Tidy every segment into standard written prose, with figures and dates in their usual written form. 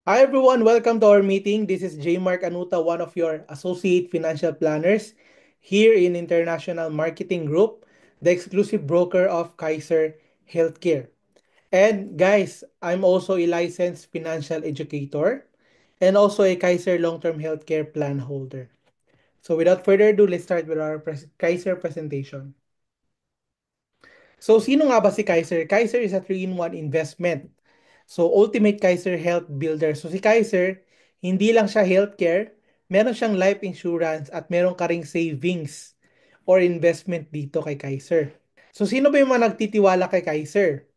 Hi everyone, welcome to our meeting. This is J. Mark Anuta, one of your associate financial planners here in International Marketing Group, the exclusive broker of Kaiser Healthcare. And guys, I'm also a licensed financial educator and also a Kaiser long-term healthcare plan holder. So without further ado, let's start with our Kaiser presentation. So sino nga ba si Kaiser? Kaiser is a 3-in-1 investment. So Ultimate Kaiser Health Builder. So si Kaiser, hindi lang siya healthcare, meron siyang life insurance at meron ka ring savings or investment dito kay Kaiser. So sino ba yung mga nagtitiwala kay Kaiser?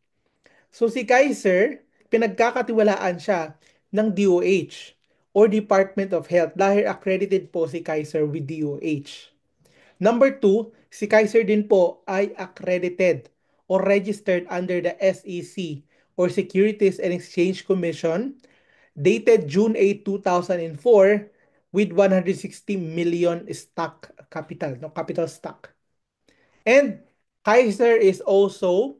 So si Kaiser, pinagkakatiwalaan siya ng DOH or Department of Health dahil accredited po si Kaiser with DOH. Number two, si Kaiser din po ay accredited or registered under the SEC or Securities and Exchange Commission dated June 8, 2004 with 160 million stock capital, no capital stock. And Kaiser is also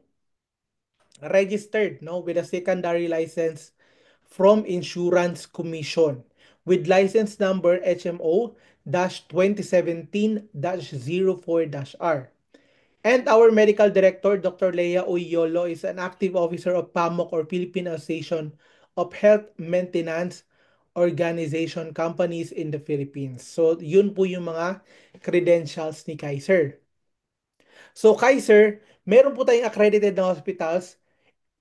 registered no with a secondary license from Insurance Commission with license number HMO-2017-04-R. And our medical director, Dr. Leia Uyolo, is an active officer of PAMOC or Philippine Association of Health Maintenance Organization Companies in the Philippines. So, yun po yung mga credentials ni Kaiser. So, Kaiser, meron po tayong accredited na hospitals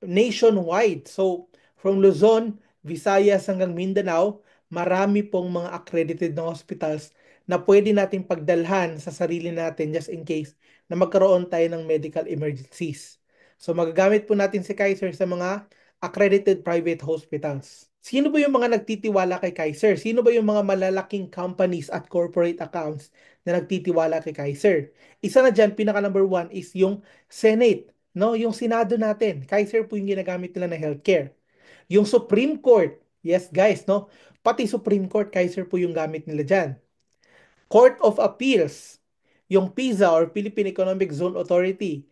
nationwide. So, from Luzon, Visayas hanggang Mindanao, marami pong mga accredited na hospitals na pwede nating pagdalhan sa sarili natin just in case na magkaroon tayo ng medical emergencies. So, magagamit po natin si Kaiser sa mga accredited private hospitals. Sino ba yung mga nagtitiwala kay Kaiser? Sino ba yung mga malalaking companies at corporate accounts na nagtitiwala kay Kaiser? Isa na dyan, pinaka number one is yung Senate. No, yung Senado natin, Kaiser po yung ginagamit nila na healthcare. Yung Supreme Court, yes guys, no? Pati Supreme Court, Kaiser po yung gamit nila dyan. Court of Appeals, yung PIZA or Philippine Economic Zone Authority,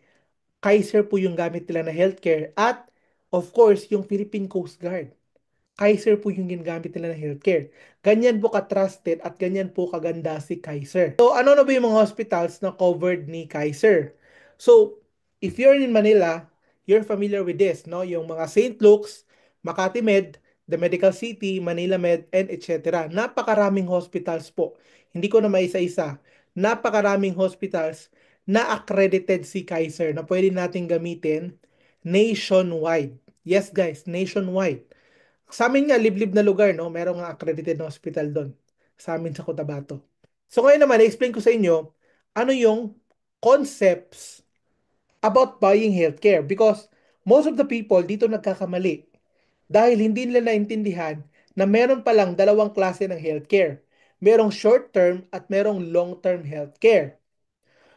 Kaiser po yung gamit nila na healthcare. At of course, yung Philippine Coast Guard. Kaiser po yung ginagamit nila ng healthcare. Ganyan po ka-trusted at ganyan po kaganda si Kaiser. So, ano na ba yung mga hospitals na covered ni Kaiser? So, if you're in Manila, you're familiar with this, no? Yung mga St. Luke's, Makati Med, The Medical City, Manila Med, and etc. Napakaraming hospitals po. Hindi ko na maisa-isa. Napakaraming hospitals na accredited si Kaiser na pwede nating gamitin nationwide. Yes guys, nationwide. Sa amin nga, liblib na lugar, no? Merong nga accredited na hospital doon. Sa amin sa Cotabato. So ngayon naman, i-explain ko sa inyo, ano yung concepts about buying healthcare. Because most of the people dito nagkakamali. Dahil hindi nila naintindihan na meron palang dalawang klase ng healthcare. Merong short-term at merong long-term healthcare.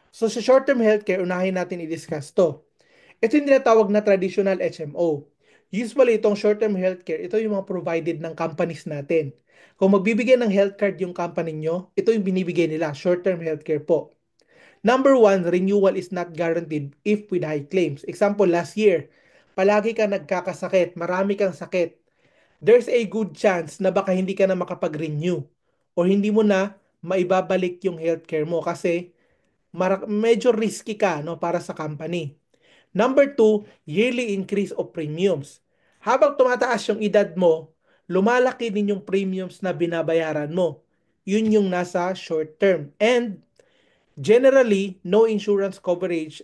So sa short-term healthcare, unahin natin i-discuss to. Ito yung tinatawag na traditional HMO. Usually, itong short-term healthcare, ito yung mga provided ng companies natin. Kung magbibigay ng health card yung company nyo, ito yung binibigay nila, short-term healthcare po. Number one, renewal is not guaranteed if with high claims. Example, last year, palagi ka nagkakasakit, marami kang sakit. There's a good chance na baka hindi ka na makapag-renew o hindi mo na maibabalik yung healthcare mo kasi medyo risky ka no, para sa company. Number two, yearly increase of premiums. Habang tumataas yung edad mo, lumalaki din yung premiums na binabayaran mo. Yun yung nasa short term. And generally, no insurance coverage,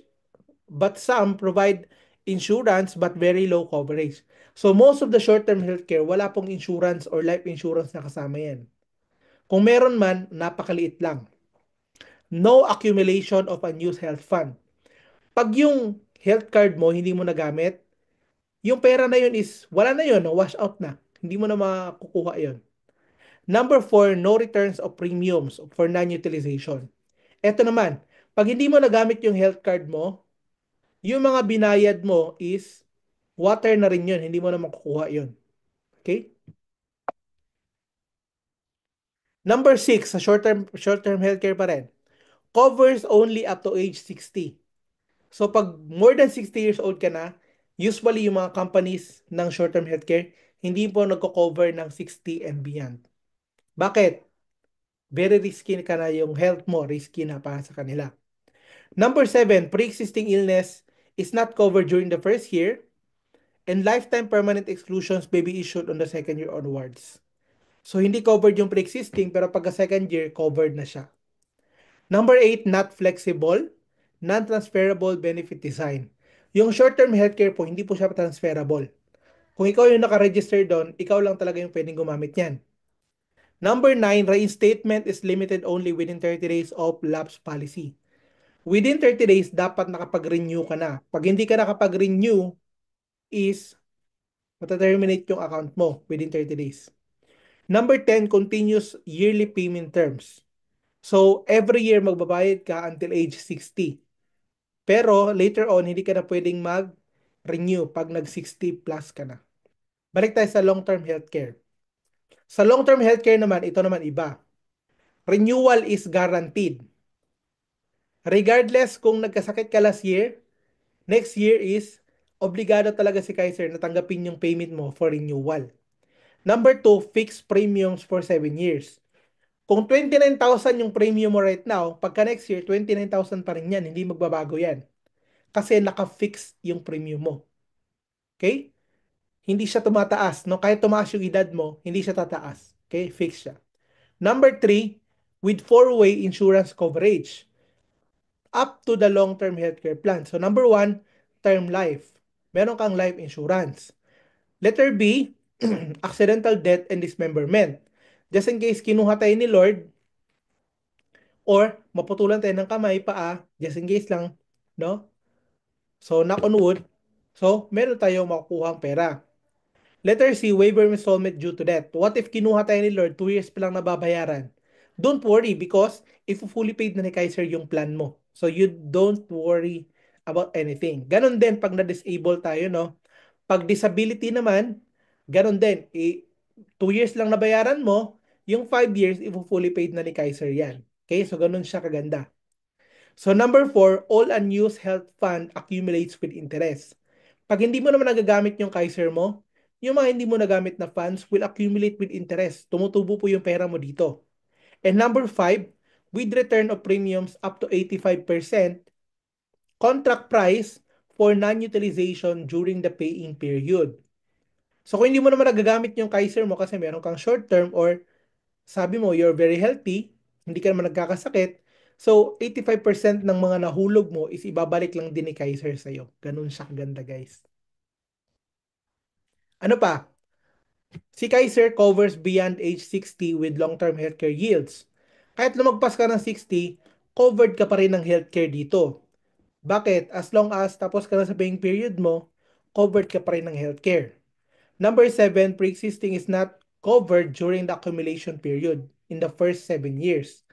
but some provide insurance but very low coverage. So most of the short-term healthcare, wala pong insurance or life insurance na kasama yan. Kung meron man, napakaliit lang. No accumulation of unused health fund. Pag yung health card mo hindi mo nagamit, yung pera na yun is, wala na yun, no? Wash out na. Hindi mo na makukuha yun. Number four, no returns of premiums for non-utilization. Ito naman, pag hindi mo nagamit yung health card mo, yung mga binayad mo is water na rin yun. Hindi mo na makukuha yun. Okay? Number six, sa short-term healthcare pa rin, covers only up to age 60. So pag more than 60 years old ka na, usually yung mga companies ng short-term healthcare, hindi po nagko-cover ng 60 and beyond. Bakit? Very risky ka na yung health mo, risky na para sa kanila. Number 7, pre-existing illness is not covered during the first year and lifetime permanent exclusions may be issued on the second year onwards. So, hindi covered yung pre-existing pero pagka second year, covered na siya. Number 8, not flexible, non-transferable benefit design. Yung short-term healthcare po, hindi po siya transferable. Kung ikaw yung nakaregister doon, ikaw lang talaga yung pwedeng gumamit yan. Number 9, reinstatement is limited only within 30 days of lapse policy. Within 30 days, dapat nakapag-renew ka na. Pag hindi ka nakapag-renew, is mataterminate yung account mo within 30 days. Number 10, continuous yearly payment terms. So, every year magbabayad ka until age 60. Pero later on, hindi ka na pwedeng mag-renew pag nag-60 plus ka na. Balik tayo sa long-term healthcare. Sa long-term healthcare naman, ito naman iba. Renewal is guaranteed. Regardless kung nagkasakit ka last year, next year is obligado talaga si Kaiser na tanggapin yung payment mo for renewal. Number 2, fixed premiums for 7 years. Kung 29,000 yung premium mo right now, pagka next year, 29,000 pa rin yan. Hindi magbabago yan. Kasi naka-fix yung premium mo. Okay? Hindi siya tumataas. No? Kahit tumaas yung edad mo, hindi siya tataas. Okay? Fix siya. Number 3, with four-way insurance coverage up to the long-term healthcare plan. So number 1, term life. Meron kang life insurance. Letter B, accidental death and dismemberment. Just in case kinuha tayo ni Lord or maputulan tayo ng kamay, paa, just in case lang, no? So, knock on wood. So, meron tayong makukuha pera. Letter C, waiver of installment due to death. What if kinuha tayo ni Lord, 2 years pa lang nababayaran? Don't worry because if fully paid na ni Kaiser yung plan mo. So you don't worry about anything. Ganon din pag na-disable tayo, no? Pag disability naman, ganon din. 2 years lang nabayaran mo, yung 5 years, if fully paid na ni Kaiser yan. Okay? So ganon siya kaganda. So number 4, all unused health fund accumulates with interest. Pag hindi mo naman nagagamit yung Kaiser mo, yung mga hindi mo nagamit na funds will accumulate with interest. Tumutubo po yung pera mo dito. And number 5, with return of premiums up to 85% contract price for non-utilization during the paying period. So kung hindi mo naman nagagamit yung Kaiser mo kasi meron kang short term or sabi mo you're very healthy, hindi ka naman nagkakasakit, so 85% ng mga nahulog mo is ibabalik lang din ni Kaiser sa'yo. Ganun siya kaganda guys. Ano pa? Si Kaiser covers beyond age 60 with long-term healthcare yields. Kahit lumagpas ka ng 60, covered ka pa rin ng healthcare dito. Bakit? As long as tapos ka na sa paying period mo, covered ka pa rin ng healthcare. Number 7, pre-existing is not covered during the accumulation period in the first 7 years.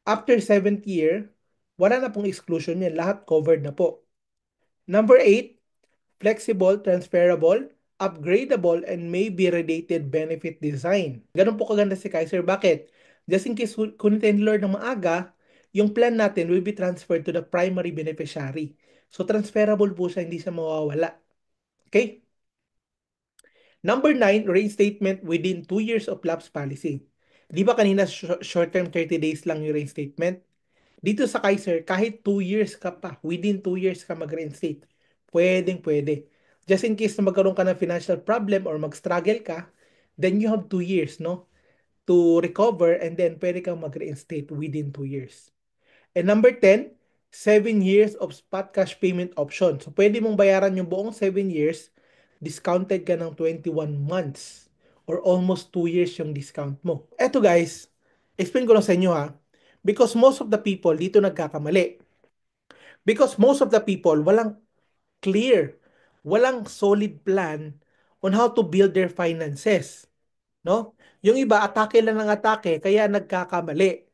After 7th year, wala na pong exclusion yan. Lahat covered na po. Number 8, flexible, transferable, upgradable, and may be related benefit design. Ganun po kaganda si Kaiser. Bakit? Just in case kunin Lord ng maaga, yung plan natin will be transferred to the primary beneficiary. So, transferable po siya, hindi siya mawawala. Okay? Number 9, reinstatement within 2 years of lapse policy. Di ba kanina short-term 30 days lang yung reinstatement? Dito sa Kaiser, kahit 2 years ka pa, within 2 years ka mag-reinstate, pwedeng pwede. Just in case na magkaroon ka ng financial problem or mag-struggle ka, then you have 2 years, no? To recover and then pwede kang mag-reinstate within 2 years. And number 10, 7 years of spot cash payment option. So, pwede mong bayaran yung buong 7 years, discounted ka ng 21 months or almost 2 years yung discount mo. Eto guys, explain ko lang sa inyo ha. Because most of the people dito nagkakamali. Because most of the people walang clear, walang solid plan on how to build their finances. No? Yung iba, atake lang ng atake, kaya nagkakamali.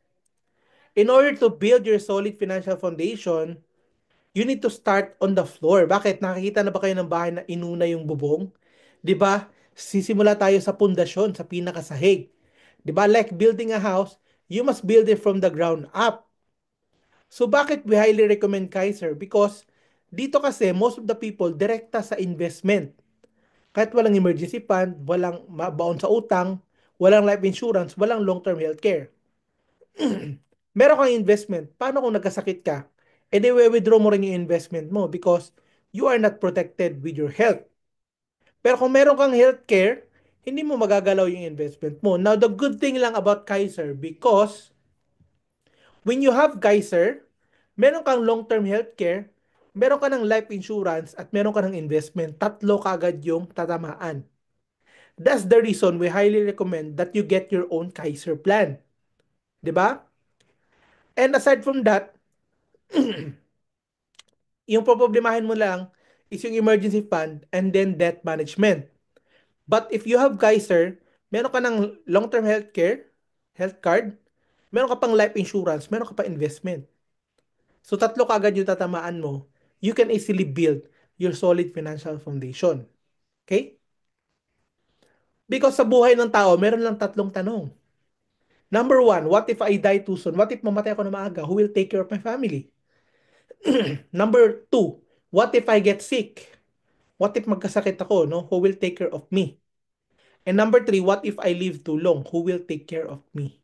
In order to build your solid financial foundation, you need to start on the floor. Bakit? Nakikita na ba kayo ng bahay na inuna yung bubong? 'Di ba? Sisimula tayo sa pundasyon, sa pinakasahig. 'Di ba? Like building a house, you must build it from the ground up. So bakit we highly recommend Kaiser? Because dito kasi most of the people direkta sa investment. Kahit walang emergency fund, walang baon sa utang, walang life insurance, walang long-term healthcare. Meron kang investment. Paano kung nagkasakit ka? E di withdraw mo rin yung investment mo because you are not protected with your health. Pero kung meron kang healthcare, hindi mo magagalaw yung investment mo. Now, the good thing lang about Kaiser because when you have Kaiser, meron kang long-term healthcare, meron ka ng life insurance, at meron ka ng investment. Tatlo kaagad yung tatamaan. That's the reason we highly recommend that you get your own Kaiser plan. 'Di ba? And aside from that, yung problemahin mo lang is yung emergency fund and then debt management. But if you have Kaiser, meron ka ng long-term healthcare, health card, meron ka pang life insurance, meron ka pa investment. So tatlo kaagad yung tatamaan mo. You can easily build your solid financial foundation. Okay? Because sa buhay ng tao, meron lang tatlong tanong. Number one, what if I die too soon? What if mamatay ako na maaga? Who will take care of my family? Number two, what if I get sick? What if magkasakit ako, no? Who will take care of me? And number three, what if I live too long? Who will take care of me?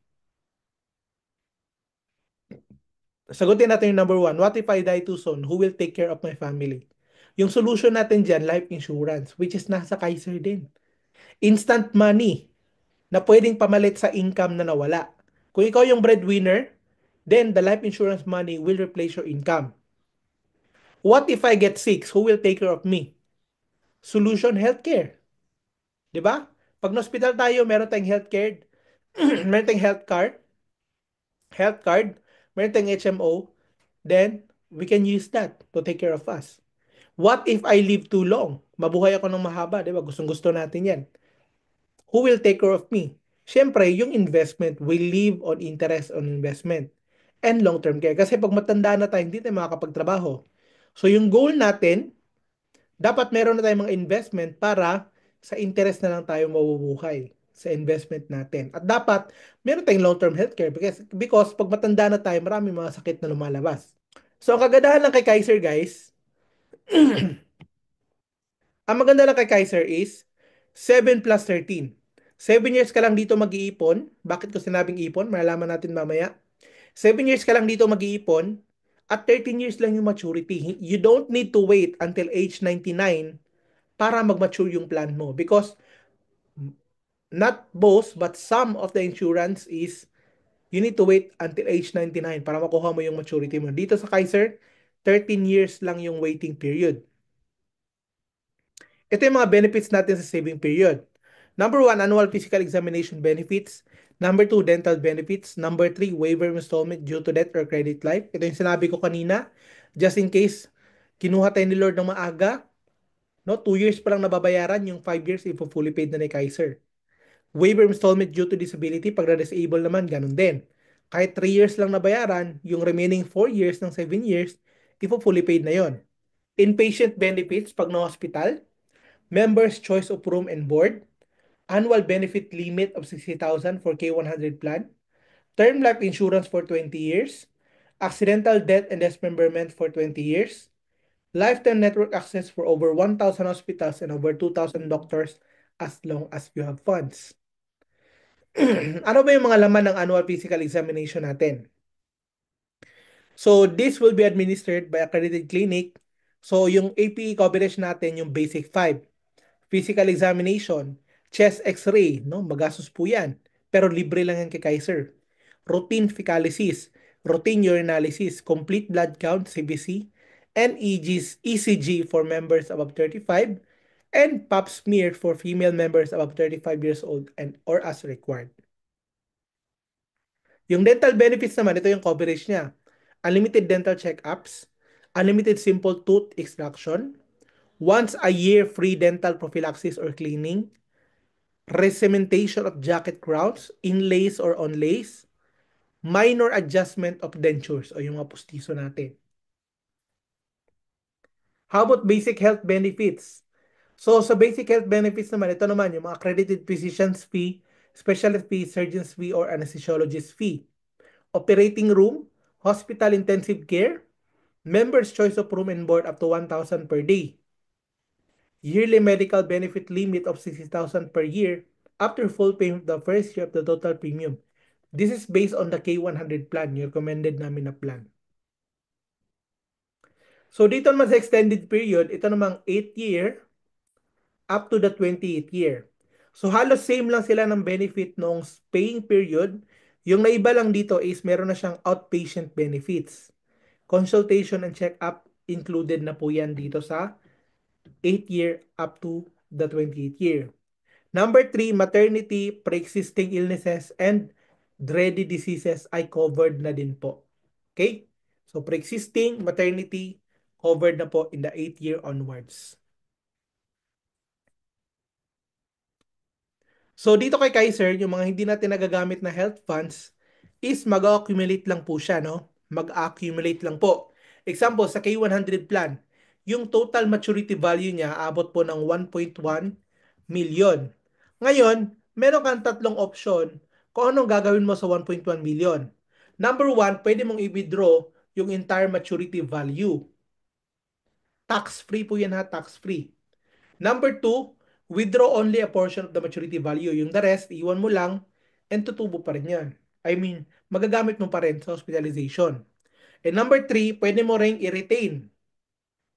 Sagutin natin yung number one. What if I die too soon? Who will take care of my family? Yung solution natin dyan, life insurance, which is nasa Kaiser din. Instant money na pwedeng pamalit sa income na nawala. Kung ikaw yung breadwinner, then the life insurance money will replace your income. What if I get sick? Who will take care of me? Solution, healthcare. 'Di ba? Pag na-hospital tayo, meron tayong healthcare, meron tayong health card, meron tayong HMO, then we can use that to take care of us. What if I live too long? Mabuhay ako ng mahaba, 'di ba? Gustong-gusto natin 'yan. Who will take care of me? Siyempre, yung investment will live on interest on investment and long-term care. Kasi pag matanda na tayo, hindi tayo makakapagtrabaho. So yung goal natin, dapat meron na tayong mga investment para sa interest na lang tayo mabubuhay sa investment natin. At dapat meron tayong long-term healthcare because pag matanda na tayo, marami mga sakit na lumalabas. So ang kagandahan lang kay Kaiser guys, ang maganda lang kay Kaiser is 7 plus 13. 7 years ka lang dito mag-iipon. Bakit ko sinabing ipon? Malalaman natin mamaya. 7 years ka lang dito mag-iipon at 13 years lang yung maturity. You don't need to wait until age 99 para mag-mature yung plan mo because not both but some of the insurance is you need to wait until age 99 para makuha mo yung maturity mo. Dito sa Kaiser, 13 years lang yung waiting period. Ito yung mga benefits natin sa saving period. Number one, annual physical examination benefits. Number two, dental benefits. Number three, waiver installment due to death or credit life. Ito yung sinabi ko kanina. Just in case, kinuha tayo ni Lord ng maaga, no? 2 years pa lang nababayaran, yung 5 years, ipo-fully paid na ni Kaiser. Waiver installment due to disability, pag na-disable naman, ganun din. Kahit 3 years lang nabayaran, yung remaining 4 years ng 7 years, ipo-fully paid na yon. Inpatient benefits, pag na-hospital, members' choice of room and board, annual benefit limit of 60,000 for K100 plan, term life insurance for 20 years, accidental death and dismemberment for 20 years, lifetime network access for over 1,000 hospitals and over 2,000 doctors as long as you have funds. Ano ba yung mga laman ng annual physical examination natin? So, this will be administered by accredited clinic. So, yung APE coverage natin, yung basic 5. Physical examination, chest x-ray, no? Magastos po yan. Pero libre lang yan kay Kaiser. Routine fecalysis, routine urinalysis, complete blood count, CBC, and ECG for members above 35, and pap smear for female members above 35 years old and or as required. Yung dental benefits naman, ito yung coverage niya. Unlimited dental check-ups, unlimited simple tooth extraction, once a year free dental prophylaxis or cleaning, recementation of jacket crowns, inlays or onlays, minor adjustment of dentures o yung mga pustiso natin. How about basic health benefits? So sa basic health benefits naman, ito naman yung mga accredited physician's fee, specialist fee, surgeon's fee, or anesthesiologist fee. Operating room, hospital intensive care, members choice of room and board up to 1,000 per day. Yearly medical benefit limit of 60,000 per year after full payment the first year of the total premium. This is based on the K100 plan, yung recommended namin na plan. So dito naman sa extended period, ito namang 8th year up to the 28th year. So halos same lang sila ng benefit noong paying period. Yung naiba lang dito is meron na siyang outpatient benefits. Consultation and check-up included na po yan dito sa 8th year up to the 28th year. Number 3, maternity, pre-existing illnesses, and dreaded diseases ay covered na din po. Okay? So pre-existing, maternity, covered na po in the 8th year onwards. So dito kay Kaiser, yung mga hindi natin nagagamit na health funds is mag-accumulate lang po siya, no? Mag-accumulate lang po. Example, sa K100 plan, yung total maturity value niya abot po ng 1.1 million. Ngayon, meron kang tatlong option kung anong gagawin mo sa 1.1 million. Number 1, pwede mong i-withdraw yung entire maturity value. Tax-free po yan ha, tax-free. Number 2, withdraw only a portion of the maturity value. Yung the rest, iwan mo lang and tutubo pa rin yan. I mean, magagamit mo pa rin sa hospitalization. And number 3, pwede mo rin i-retain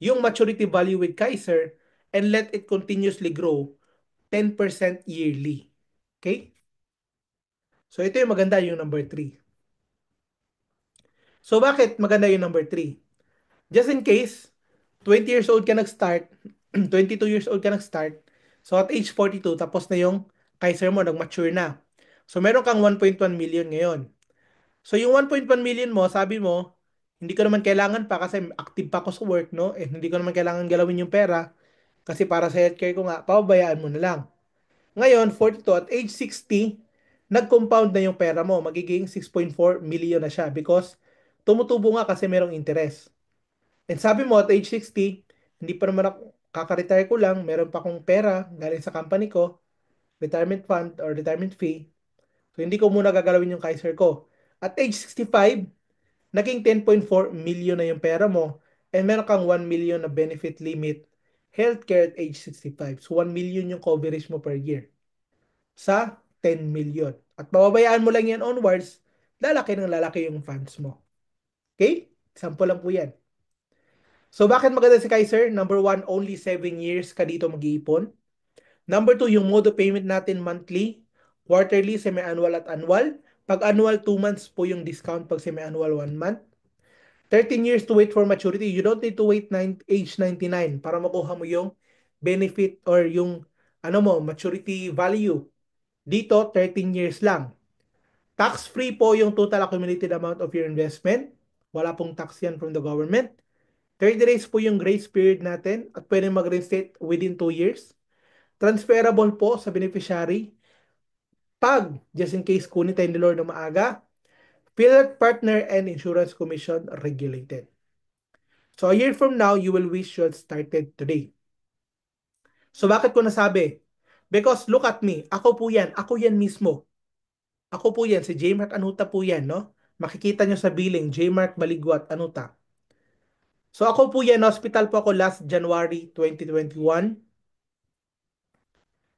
yung maturity value with Kaiser and let it continuously grow 10% yearly. Okay? So ito yung maganda yung number 3. So bakit maganda yung number 3? Just in case, 20 years old ka nag-start, 22 years old ka nag-start, so at age 42, tapos na yung Kaiser mo, nag-mature na. So meron kang 1.1 million ngayon. So yung 1.1 million mo, sabi mo, hindi ko naman kailangan pa kasi active pa ako sa work, no? Eh, hindi ko naman kailangan galawin yung pera kasi para sa healthcare ko nga, pababayaan mo na lang. Ngayon, 42, at age 60, nag-compound na yung pera mo. Magiging 6.4 million na siya because tumutubo nga kasi merong interest. And sabi mo, at age 60, hindi pa naman ako, kaka-retire ko lang, meron pa akong pera galing sa company ko, retirement fund or retirement fee. So, hindi ko muna gagalawin yung Kaiser ko. At age 65, naging 10.4 million na yung pera mo and meron kang 1 million na benefit limit healthcare at age 65. So, 1 million yung coverage mo per year sa 10 million. At pababayaan mo lang yan onwards, lalaki ng lalaki yung funds mo. Okay? Sample lang po yan. So, bakit maganda si Kaiser? Number 1, only 7 years ka dito mag-iipon. Number 2, yung mode of payment natin monthly, quarterly, semi-annual at annual. Pag annual, 2 months po yung discount. Pag semi-annual, 1 month. 13 years to wait for maturity. You don't need to wait age 99 para makuha mo yung benefit or yung maturity value. Dito, 13 years lang. Tax-free po yung total accumulated amount of your investment. Wala pong tax yan from the government. 30 days po yung grace period natin at pwede mag-reinstate within 2 years. Transferable po sa beneficiary pag, just in case, kunin tayo ni Lord na maaga. Field partner and insurance commission regulated. So a year from now, you will wish you had started today. So bakit ko nasabi? Because look at me. Ako po yan. Ako yan mismo. Ako po yan. Si J. Mark Anuta po yan, no? Makikita nyo sa billing, J. Mark Baligwat Anuta. So ako po yan. Hospital po ako last January 2021.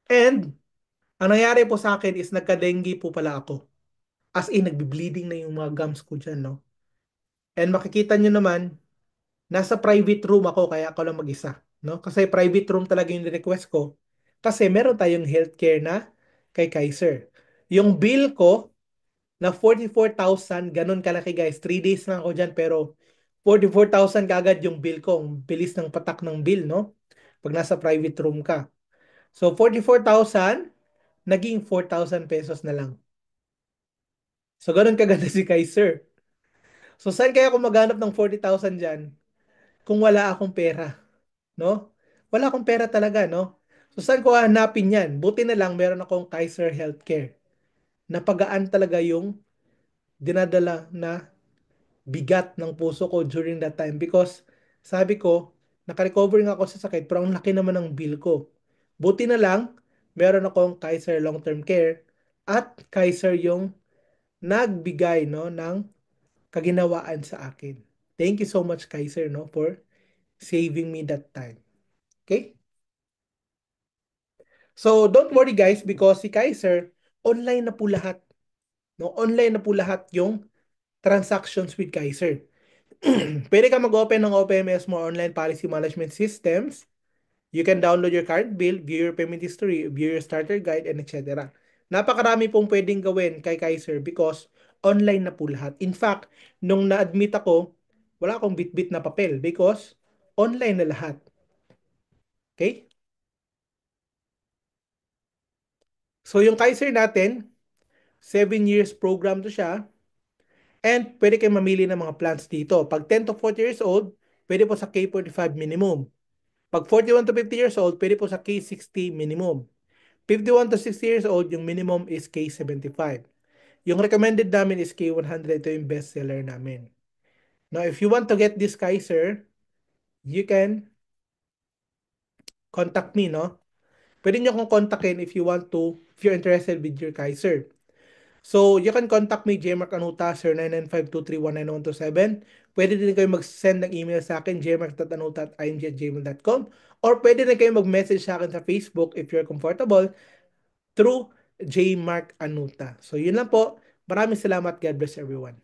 And ang nangyari po sa akin is nagka-dengue po pala ako. As in, nagbi-bleeding na yung mga gums ko dyan, no? And makikita nyo naman, nasa private room ako kaya ako lang mag-isa, no? Kasi private room talaga yung request ko. Kasi meron tayong healthcare na kay Kaiser. Yung bill ko na 44,000, ganun kalaki guys. 3 days lang ako dyan pero 44,000 kagad yung bill ko. Ang bilis ng patak ng bill, no? Pag nasa private room ka. So 44,000, naging 4,000 pesos na lang. So ganun kaganda si Kaiser. So saan kaya ako maghanap ng 40,000 dyan kung wala akong pera? No? Wala akong pera talaga, no? So, saan ko hanapin yan? Buti na lang meron akong Kaiser Healthcare. Napagaan talaga yung dinadala na bigat ng puso ko during that time because sabi ko, nakarecover nga ako sa sakit pero ang laki naman ng bill ko. Buti na lang, meron akong Kaiser Long-Term Care at Kaiser yung nagbigay no, ng kaginawaan sa akin. Thank you so much Kaiser no, for saving me that time. Okay? So, don't worry guys because si Kaiser, online na po lahat. No? Online na po lahat yung transactions with Kaiser. Pwede ka mag-open ng OPMS mo Online Policy Management Systems. You can download your current bill, view your payment history, view your starter guide, and etc. Napakarami pong pwedeng gawin kay Kaiser because online na po lahat. In fact, nung na-admit ako, wala akong bit-bit na papel because online na lahat. Okay? So yung Kaiser natin, 7 years program to siya. And pwede kayo mamili ng mga plans dito. Pag 10 to 40 years old, pwede po sa K45 minimum. Pag 41 to 50 years old, pwede po sa K60 minimum. 51 to 60 years old, yung minimum is K75. Yung recommended namin is K100. Ito yung best seller namin. Now, if you want to get this Kaiser, you can contact me, no? Pwede nyo akong kontakin if you're interested with your Kaiser. So, you can contact me, Jmark Anuta, 0995-231-9127. Pwede din kayo mag-send ng email sa akin, jmark.anuta@img@gmail.com. Or pwede din kayo mag-message sa akin sa Facebook if you're comfortable through Jmark Anuta. So, yun lang po. Maraming salamat. God bless everyone.